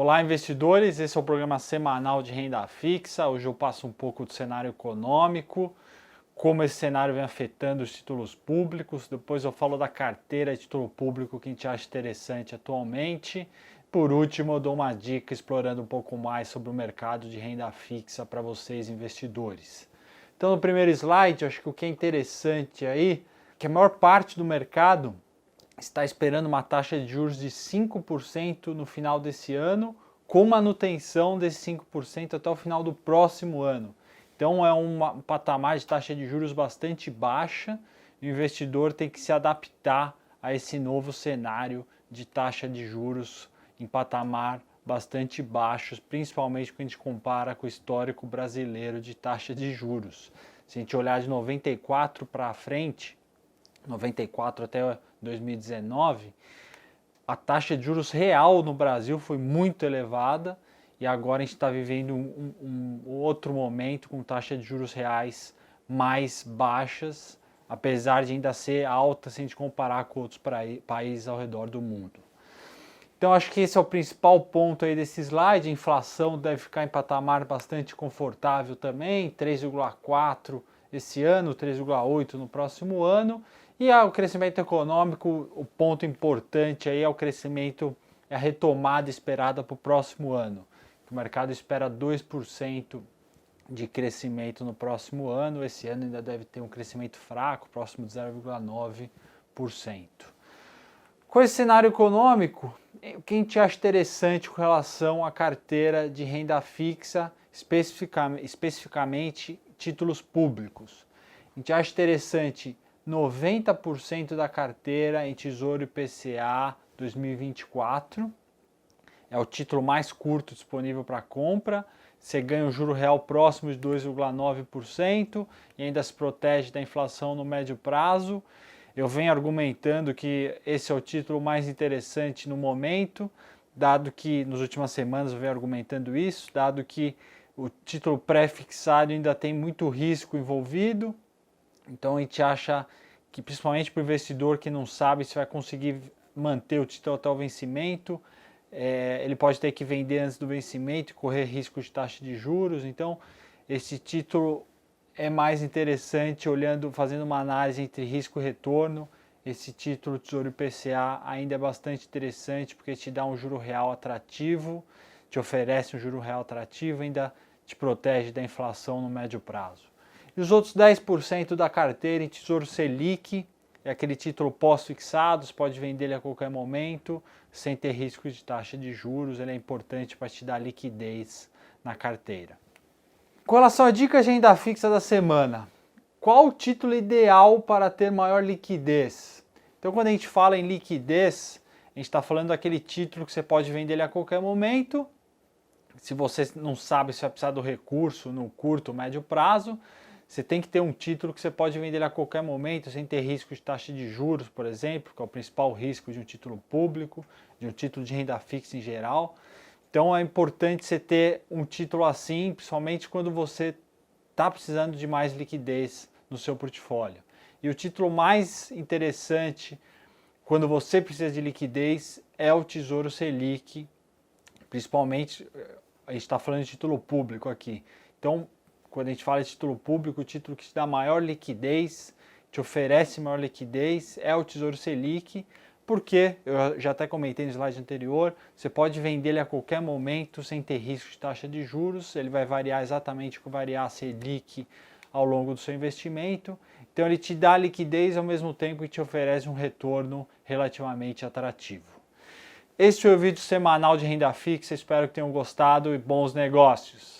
Olá, investidores, esse é o programa semanal de renda fixa. Hoje eu passo um pouco do cenário econômico, como esse cenário vem afetando os títulos públicos. Depois eu falo da carteira de título público que a gente acha interessante atualmente. Por último, eu dou uma dica explorando um pouco mais sobre o mercado de renda fixa para vocês, investidores. Então, no primeiro slide, acho que o que é interessante aí é que a maior parte do mercado está esperando uma taxa de juros de 5% no final desse ano, com manutenção desse 5% até o final do próximo ano. Então é um patamar de taxa de juros bastante baixa, e o investidor tem que se adaptar a esse novo cenário de taxa de juros em patamar bastante baixos, principalmente quando a gente compara com o histórico brasileiro de taxa de juros. Se a gente olhar de 94 para frente, 94 até 2019, a taxa de juros real no Brasil foi muito elevada e agora a gente está vivendo um outro momento com taxa de juros reais mais baixas, apesar de ainda ser alta se a gente comparar com outros países ao redor do mundo. Então acho que esse é o principal ponto aí desse slide. A inflação deve ficar em patamar bastante confortável também, 3,4 esse ano, 3,8 no próximo ano. E o crescimento econômico, o ponto importante aí é o crescimento, é a retomada esperada para o próximo ano. O mercado espera 2% de crescimento no próximo ano. Esse ano ainda deve ter um crescimento fraco, próximo de 0,9%. Com esse cenário econômico, o que a gente acha interessante com relação à carteira de renda fixa, especificamente títulos públicos? A gente acha interessante 90% da carteira em Tesouro IPCA 2024. É o título mais curto disponível para compra. Você ganha um juro real próximo de 2,9% e ainda se protege da inflação no médio prazo. Eu venho argumentando que esse é o título mais interessante no momento, dado que nas últimas semanas eu venho argumentando isso, dado que o título pré-fixado ainda tem muito risco envolvido. Então a gente acha que, principalmente para o investidor que não sabe se vai conseguir manter o título até o vencimento, ele pode ter que vender antes do vencimento e correr risco de taxa de juros. Então esse título é mais interessante fazendo uma análise entre risco e retorno. Esse título Tesouro IPCA ainda é bastante interessante porque te dá um juro real atrativo, te oferece um juro real atrativo, ainda te protege da inflação no médio prazo. E os outros 10% da carteira em Tesouro Selic, é aquele título pós-fixado, você pode vender ele a qualquer momento, sem ter risco de taxa de juros. Ele é importante para te dar liquidez na carteira. Com relação à dica de renda fixa da semana, qual o título ideal para ter maior liquidez? Então, quando a gente fala em liquidez, a gente está falando daquele título que você pode vender ele a qualquer momento. Se você não sabe se vai precisar do recurso no curto ou médio prazo, você tem que ter um título que você pode vender a qualquer momento, sem ter risco de taxa de juros, por exemplo, que é o principal risco de um título público, de um título de renda fixa em geral. Então é importante você ter um título assim, principalmente quando você está precisando de mais liquidez no seu portfólio. E o título mais interessante quando você precisa de liquidez é o Tesouro Selic, principalmente a gente está falando de título público aqui. Então, quando a gente fala de título público, o título que te dá maior liquidez, te oferece maior liquidez, é o Tesouro Selic, porque, eu já até comentei no slide anterior, você pode vender ele a qualquer momento sem ter risco de taxa de juros. Ele vai variar exatamente o que variar a Selic ao longo do seu investimento. Então ele te dá liquidez ao mesmo tempo que te oferece um retorno relativamente atrativo. Este foi o vídeo semanal de renda fixa, espero que tenham gostado e bons negócios!